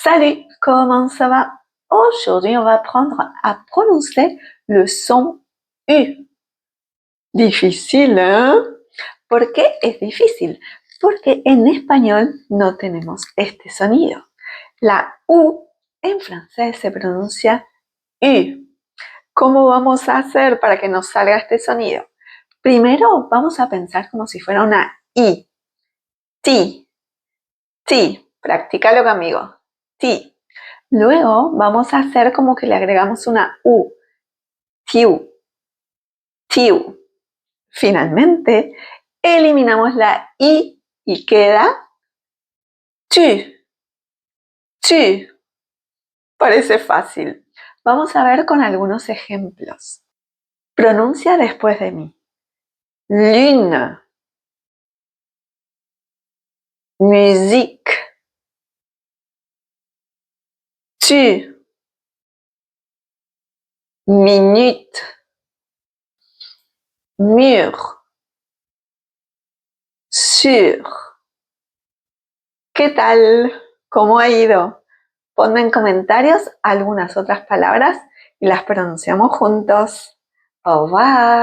Salut, comment ça va? Aujourd'hui, on va apprendre à prononcer le son U. Difícil, ¿eh? ¿Por qué es difícil? Porque en español no tenemos este sonido. La U en francés se pronuncia U. ¿Cómo vamos a hacer para que nos salga este sonido? Primero vamos a pensar como si fuera una I. Ti. Ti. Practícalo conmigo. Ti. Luego vamos a hacer como que le agregamos una U. Tiu. Tiu. Finalmente, eliminamos la I y queda tu. Tu. Parece fácil. Vamos a ver con algunos ejemplos. Pronuncia después de mí. Lune. Musique. Tu. Minute. Mur. Sur. ¿Qué tal? ¿Cómo ha ido? Ponme en comentarios algunas otras palabras y las pronunciamos juntos. Au revoir.